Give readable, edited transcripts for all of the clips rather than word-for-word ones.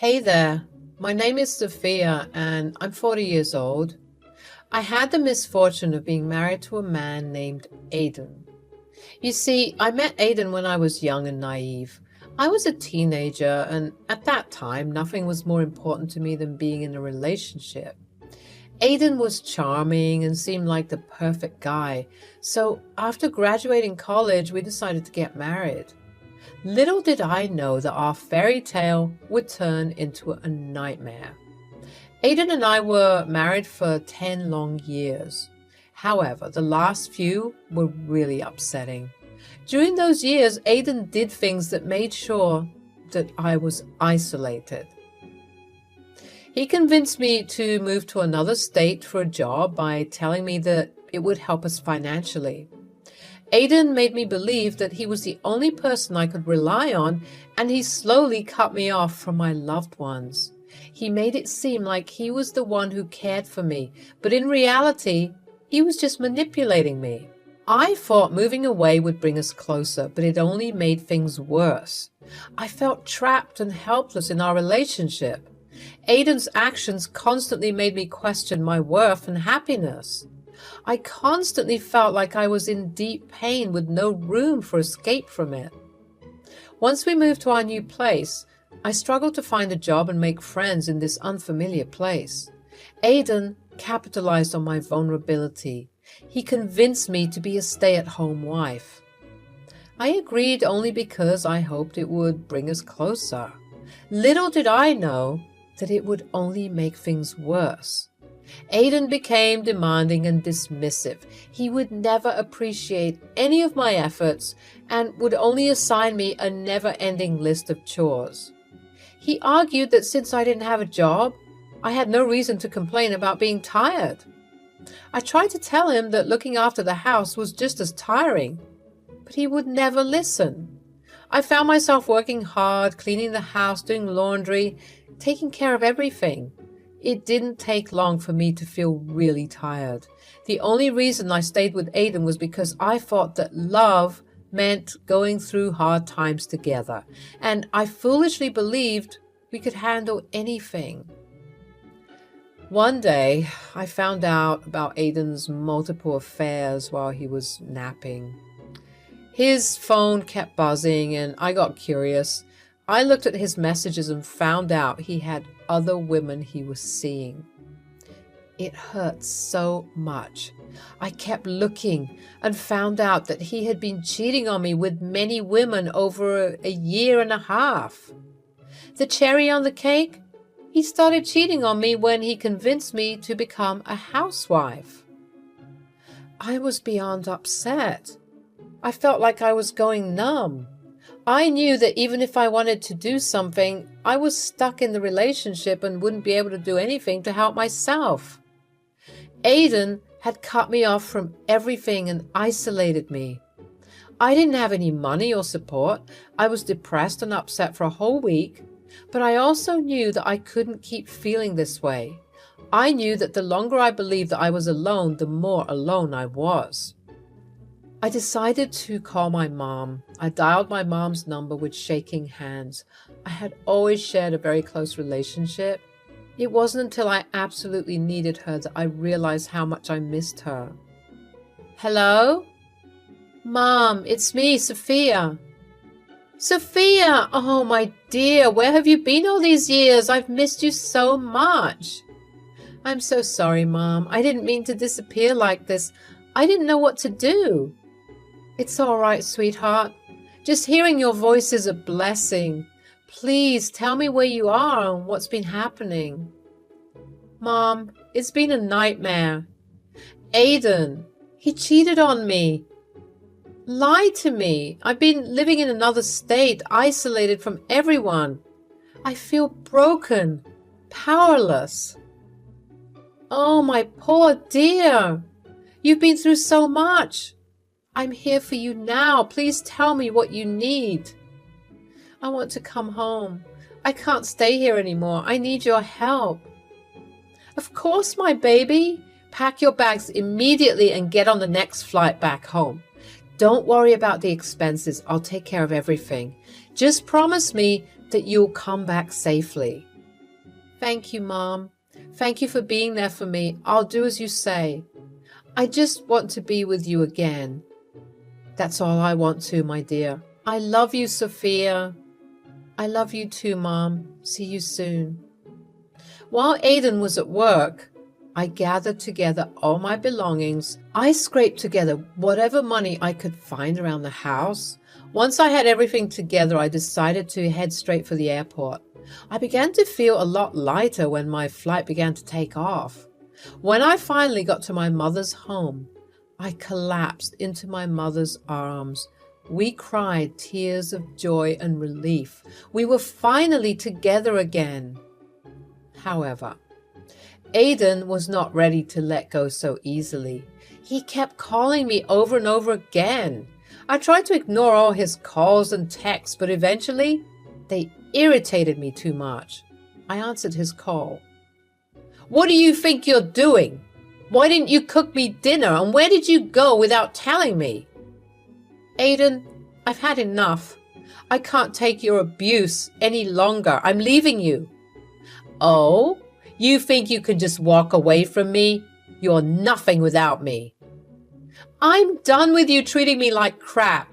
Hey there, my name is Sophia and I'm 40 years old. I had the misfortune of being married to a man named Aidan. You see, I met Aidan when I was young and naive. I was a teenager, and at that time, nothing was more important to me than being in a relationship. Aidan was charming and seemed like the perfect guy, so after graduating college, we decided to get married. Little did I know that our fairy tale would turn into a nightmare. Aidan and I were married for 10 long years. However, the last few were really upsetting. During those years, Aidan did things that made sure that I was isolated. He convinced me to move to another state for a job by telling me that it would help us financially. Aidan made me believe that he was the only person I could rely on, and he slowly cut me off from my loved ones. He made it seem like he was the one who cared for me, but in reality, he was just manipulating me. I thought moving away would bring us closer, but it only made things worse. I felt trapped and helpless in our relationship. Aidan's actions constantly made me question my worth and happiness. I constantly felt like I was in deep pain with no room for escape from it. Once we moved to our new place, I struggled to find a job and make friends in this unfamiliar place. Aidan capitalized on my vulnerability. He convinced me to be a stay-at-home wife. I agreed only because I hoped it would bring us closer. Little did I know that it would only make things worse. Aidan became demanding and dismissive. He would never appreciate any of my efforts and would only assign me a never-ending list of chores. He argued that since I didn't have a job, I had no reason to complain about being tired. I tried to tell him that looking after the house was just as tiring, but he would never listen. I found myself working hard, cleaning the house, doing laundry, taking care of everything. It didn't take long for me to feel really tired. The only reason I stayed with Aidan was because I thought that love meant going through hard times together, and I foolishly believed we could handle anything. One day, I found out about Aidan's multiple affairs while he was napping. His phone kept buzzing, and I got curious. I looked at his messages and found out he had other women he was seeing. It hurt so much. I kept looking and found out that he had been cheating on me with many women over a year and a half. The cherry on the cake? He started cheating on me when he convinced me to become a housewife. I was beyond upset. I felt like I was going numb. I knew that even if I wanted to do something, I was stuck in the relationship and wouldn't be able to do anything to help myself. Aidan had cut me off from everything and isolated me. I didn't have any money or support. I was depressed and upset for a whole week, but I also knew that I couldn't keep feeling this way. I knew that the longer I believed that I was alone, the more alone I was. I decided to call my mom. I dialed my mom's number with shaking hands. I had always shared a very close relationship. It wasn't until I absolutely needed her that I realized how much I missed her. Hello? Mom, it's me, Sophia. Sophia! Oh, my dear, where have you been all these years? I've missed you so much. I'm so sorry, Mom. I didn't mean to disappear like this. I didn't know what to do. It's all right, sweetheart. Just hearing your voice is a blessing. Please tell me where you are and what's been happening. Mom, it's been a nightmare. Aidan, he cheated on me. Lied to me. I've been living in another state, isolated from everyone. I feel broken, powerless. Oh, my poor dear. You've been through so much. I'm here for you now. Please tell me what you need. I want to come home. I can't stay here anymore. I need your help. Of course, my baby. Pack your bags immediately and get on the next flight back home. Don't worry about the expenses. I'll take care of everything. Just promise me that you'll come back safely. Thank you, Mom. Thank you for being there for me. I'll do as you say. I just want to be with you again. That's all I want to, my dear. I love you, Sophia. I love you too, Mom. See you soon. While Aidan was at work, I gathered together all my belongings. I scraped together whatever money I could find around the house. Once I had everything together, I decided to head straight for the airport. I began to feel a lot lighter when my flight began to take off. When I finally got to my mother's home, I collapsed into my mother's arms. We cried tears of joy and relief. We were finally together again. However, Aidan was not ready to let go so easily. He kept calling me over and over again. I tried to ignore all his calls and texts, but eventually they irritated me too much. I answered his call. What do you think you're doing? Why didn't you cook me dinner, and where did you go without telling me? Aidan, I've had enough. I can't take your abuse any longer. I'm leaving you. Oh, you think you can just walk away from me? You're nothing without me. I'm done with you treating me like crap.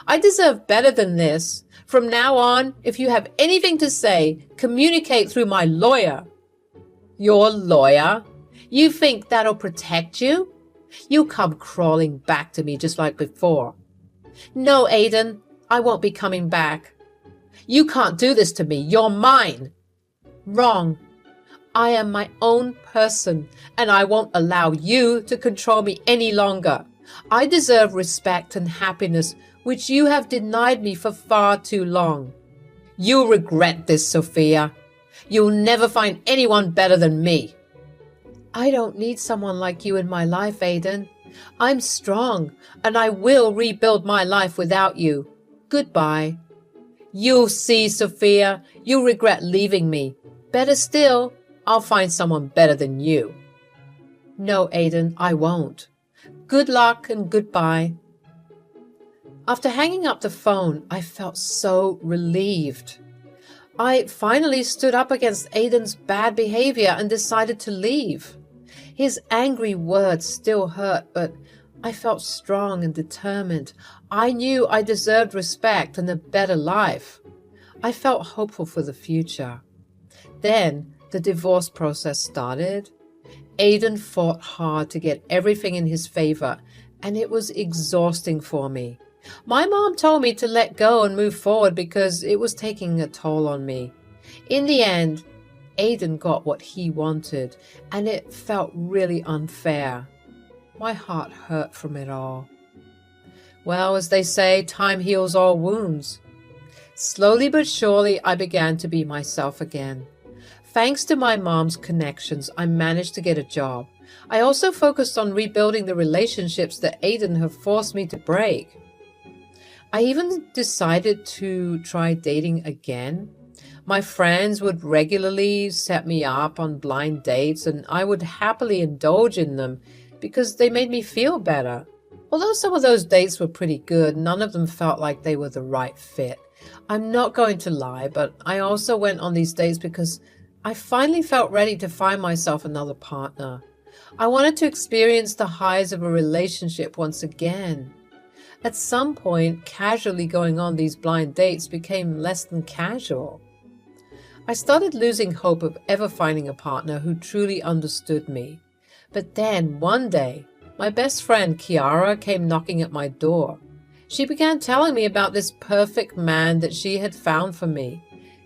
I deserve better than this. From now on, if you have anything to say, communicate through my lawyer. Your lawyer? You think that'll protect you? You'll come crawling back to me just like before. No, Aidan, I won't be coming back. You can't do this to me. You're mine. Wrong. I am my own person, and I won't allow you to control me any longer. I deserve respect and happiness, which you have denied me for far too long. You'll regret this, Sophia. You'll never find anyone better than me. I don't need someone like you in my life, Aidan. I'm strong, and I will rebuild my life without you. Goodbye. You'll see, Sophia. You'll regret leaving me. Better still, I'll find someone better than you. No, Aidan, I won't. Good luck and goodbye. After hanging up the phone, I felt so relieved. I finally stood up against Aidan's bad behavior and decided to leave. His angry words still hurt, but I felt strong and determined. I knew I deserved respect and a better life. I felt hopeful for the future. Then the divorce process started. Aidan fought hard to get everything in his favor, and it was exhausting for me. My mom told me to let go and move forward because it was taking a toll on me. In the end, Aidan got what he wanted, and it felt really unfair. My heart hurt from it all. Well, as they say, time heals all wounds. Slowly but surely, I began to be myself again. Thanks to my mom's connections, I managed to get a job. I also focused on rebuilding the relationships that Aidan had forced me to break. I even decided to try dating again. My friends would regularly set me up on blind dates, and I would happily indulge in them because they made me feel better. Although some of those dates were pretty good, none of them felt like they were the right fit. I'm not going to lie, but I also went on these dates because I finally felt ready to find myself another partner. I wanted to experience the highs of a relationship once again. At some point, casually going on these blind dates became less than casual. I started losing hope of ever finding a partner who truly understood me. But then, one day, my best friend Kiara came knocking at my door. She began telling me about this perfect man that she had found for me.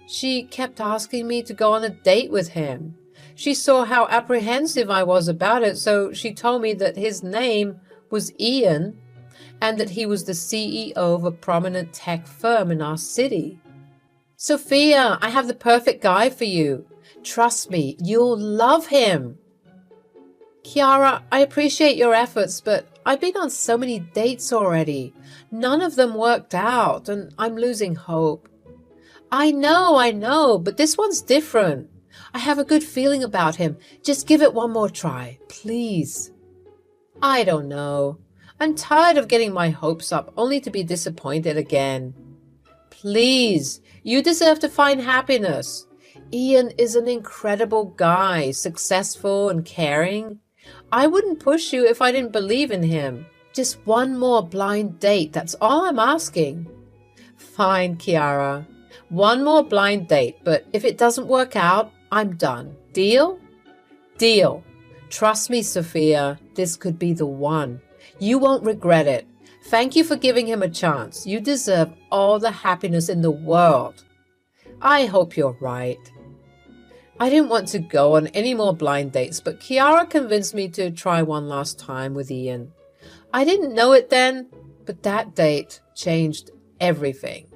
She kept asking me to go on a date with him. She saw how apprehensive I was about it, so she told me that his name was Ian and that he was the CEO of a prominent tech firm in our city. Sophia, I have the perfect guy for you. Trust me, you'll love him. Kiara, I appreciate your efforts, but I've been on so many dates already. None of them worked out, and I'm losing hope. I know, but this one's different. I have a good feeling about him. Just give it one more try, please. I don't know. I'm tired of getting my hopes up only to be disappointed again. Please, You deserve to find happiness. Ian is an incredible guy, successful and caring. I wouldn't push you if I didn't believe in him. Just one more blind date, that's all I'm asking. Fine, Kiara. One more blind date, but if it doesn't work out, I'm done. Deal? Deal. Trust me, Sophia, this could be the one. You won't regret it. Thank you for giving him a chance. You deserve all the happiness in the world. I hope you're right. I didn't want to go on any more blind dates, but Kiara convinced me to try one last time with Ian. I didn't know it then, but that date changed everything.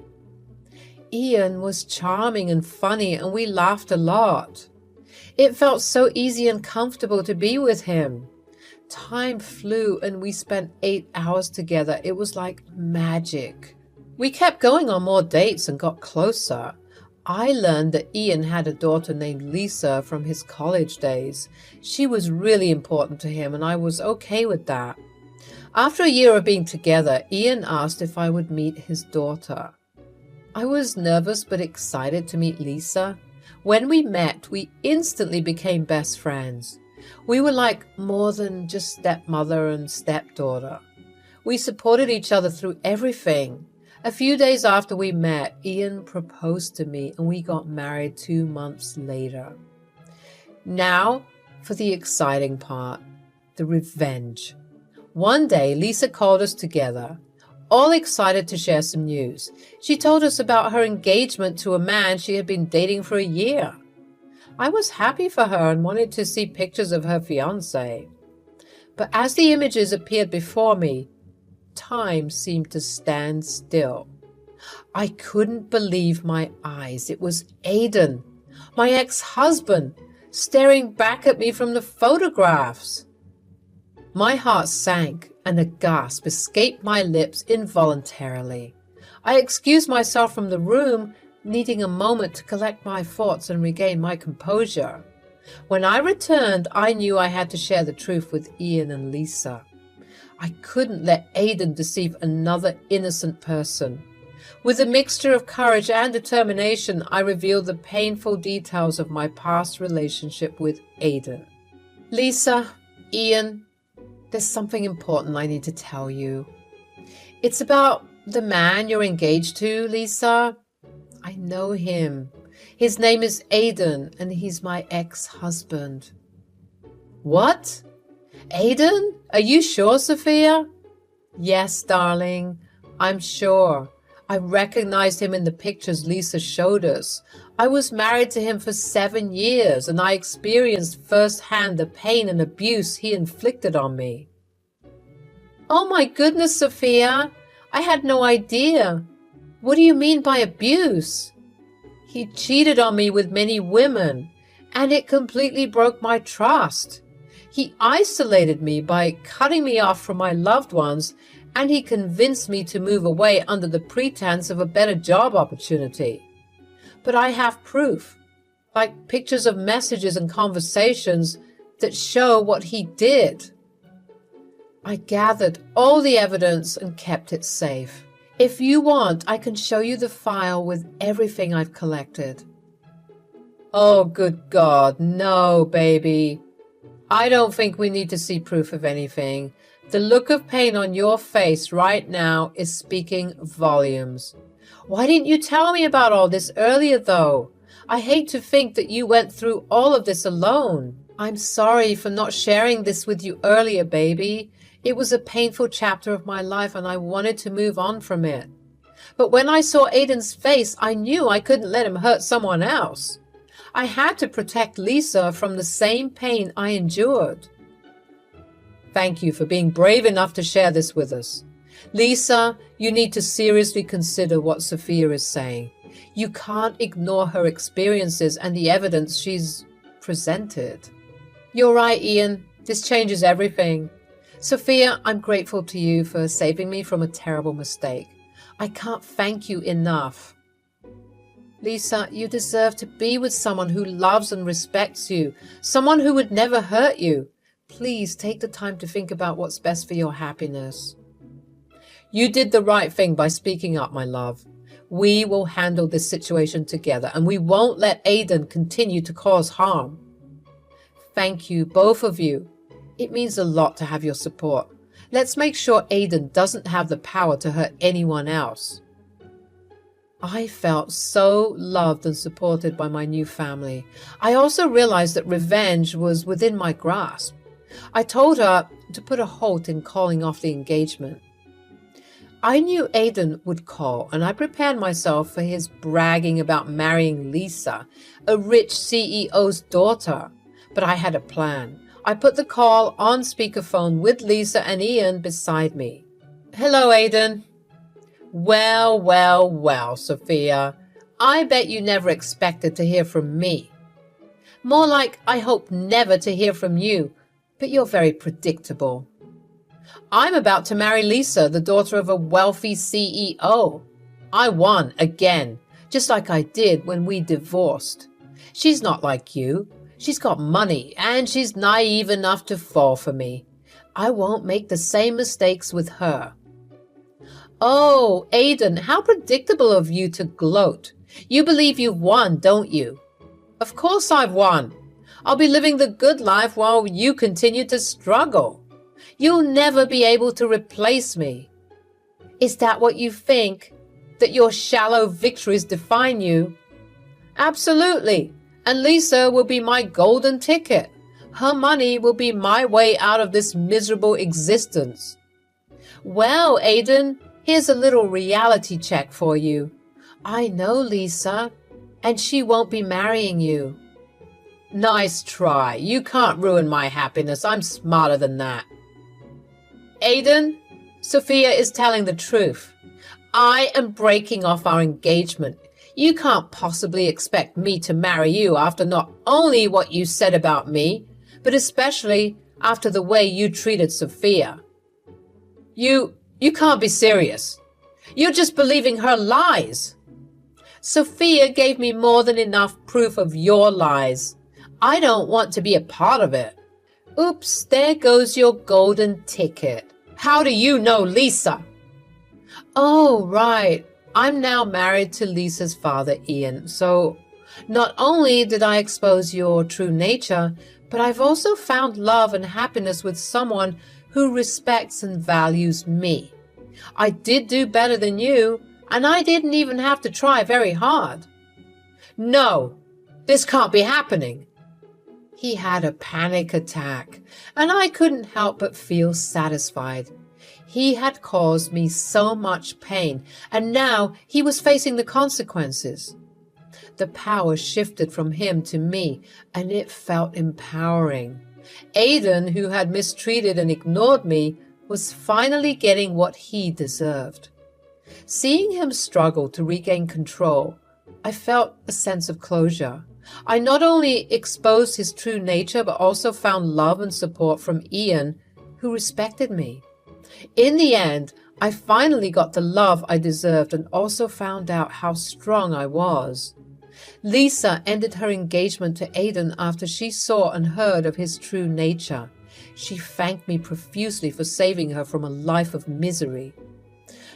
Ian was charming and funny, and we laughed a lot. It felt so easy and comfortable to be with him. Time flew and we spent 8 hours together. It was like magic. We kept going on more dates and got closer. I learned that Ian had a daughter named Lisa from his college days. She was really important to him, and I was okay with that. After a year of being together, Ian asked if I would meet his daughter. I was nervous but excited to meet Lisa. When we met, we instantly became best friends. We were like more than just stepmother and stepdaughter. We supported each other through everything. A few days after we met, Ian proposed to me and we got married 2 months later. Now for the exciting part, the revenge. One day, Lisa called us together, all excited to share some news. She told us about her engagement to a man she had been dating for a year. I was happy for her and wanted to see pictures of her fiancé. But as the images appeared before me, time seemed to stand still. I couldn't believe my eyes. It was Aidan, my ex-husband, staring back at me from the photographs. My heart sank and a gasp escaped my lips involuntarily. I excused myself from the room, needing a moment to collect my thoughts and regain my composure. When I returned, I knew I had to share the truth with Ian and Lisa. I couldn't let Aidan deceive another innocent person. With a mixture of courage and determination, I revealed the painful details of my past relationship with Aidan. Lisa, Ian, there's something important I need to tell you. It's about the man you're engaged to, Lisa. I know him. His name is Aidan, and he's my ex-husband. What? Aidan? Are you sure, Sophia? Yes, darling, I'm sure. I recognized him in the pictures Lisa showed us. I was married to him for 7 years, and I experienced firsthand the pain and abuse he inflicted on me. Oh my goodness, Sophia, I had no idea. What do you mean by abuse? He cheated on me with many women, and it completely broke my trust. He isolated me by cutting me off from my loved ones, and he convinced me to move away under the pretense of a better job opportunity. But I have proof, like pictures of messages and conversations that show what he did. I gathered all the evidence and kept it safe. If you want, I can show you the file with everything I've collected. Oh, good God, no, baby. I don't think we need to see proof of anything. The look of pain on your face right now is speaking volumes. Why didn't you tell me about all this earlier, though? I hate to think that you went through all of this alone. I'm sorry for not sharing this with you earlier, baby. It was a painful chapter of my life, and I wanted to move on from it. But when I saw Aidan's face, I knew I couldn't let him hurt someone else. I had to protect Lisa from the same pain I endured. Thank you for being brave enough to share this with us. Lisa, you need to seriously consider what Sophia is saying. You can't ignore her experiences and the evidence she's presented. You're right, Ian. This changes everything. Sophia, I'm grateful to you for saving me from a terrible mistake. I can't thank you enough. Lisa, you deserve to be with someone who loves and respects you, someone who would never hurt you. Please take the time to think about what's best for your happiness. You did the right thing by speaking up, my love. We will handle this situation together, and we won't let Aiden continue to cause harm. Thank you, both of you. It means a lot to have your support. Let's make sure Aiden doesn't have the power to hurt anyone else. I felt so loved and supported by my new family. I also realized that revenge was within my grasp. I told her to put a halt in calling off the engagement. I knew Aiden would call, and I prepared myself for his bragging about marrying Lisa, a rich CEO's daughter. But I had a plan. I put the call on speakerphone with Lisa and Ian beside me. Hello, Aiden. Well, Sophia. I bet you never expected to hear from me. More like I hope never to hear from you, but you're very predictable. I'm about to marry Lisa, the daughter of a wealthy CEO. I won again, just like I did when we divorced. She's not like you. She's got money, and she's naive enough to fall for me. I won't make the same mistakes with her. Oh, Aiden, how predictable of you to gloat. You believe you've won, don't you? Of course I've won. I'll be living the good life while you continue to struggle. You'll never be able to replace me. Is that what you think? That your shallow victories define you? Absolutely. And Lisa will be my golden ticket. Her money will be my way out of this miserable existence. Well, Aiden, here's a little reality check for you. I know Lisa, and she won't be marrying you. Nice try. You can't ruin my happiness. I'm smarter than that. Aiden, Sophia is telling the truth. I am breaking off our engagement. You can't possibly expect me to marry you after not only what you said about me, but especially after the way you treated Sophia. You can't be serious. You're just believing her lies. Sophia gave me more than enough proof of your lies. I don't want to be a part of it. Oops, there goes your golden ticket. How do you know Lisa? Oh, right. I'm now married to Lisa's father, Ian, so not only did I expose your true nature, but I've also found love and happiness with someone who respects and values me. I did do better than you, and I didn't even have to try very hard. No, this can't be happening. He had a panic attack, and I couldn't help but feel satisfied. He had caused me so much pain, and now he was facing the consequences. The power shifted from him to me, and it felt empowering. Aiden, who had mistreated and ignored me, was finally getting what he deserved. Seeing him struggle to regain control, I felt a sense of closure. I not only exposed his true nature, but also found love and support from Ian, who respected me. In the end, I finally got the love I deserved and also found out how strong I was. Lisa ended her engagement to Aiden after she saw and heard of his true nature. She thanked me profusely for saving her from a life of misery.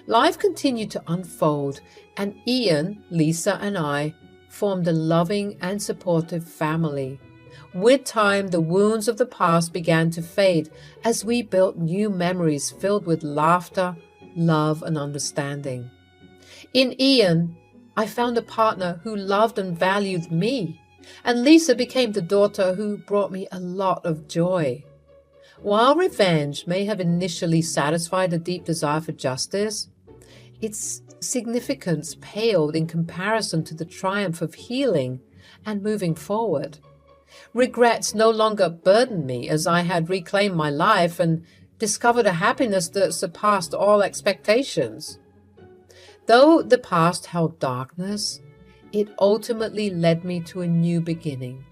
Life continued to unfold, and Ian, Lisa, and I formed a loving and supportive family. With time, the wounds of the past began to fade as we built new memories filled with laughter, love, and understanding. In Ian, I found a partner who loved and valued me, and Lisa became the daughter who brought me a lot of joy. While revenge may have initially satisfied a deep desire for justice, its significance paled in comparison to the triumph of healing and moving forward. Regrets no longer burdened me as I had reclaimed my life and discovered a happiness that surpassed all expectations. Though the past held darkness, it ultimately led me to a new beginning,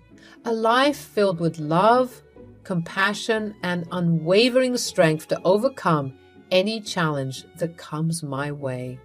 a life filled with love, compassion, and unwavering strength to overcome any challenge that comes my way.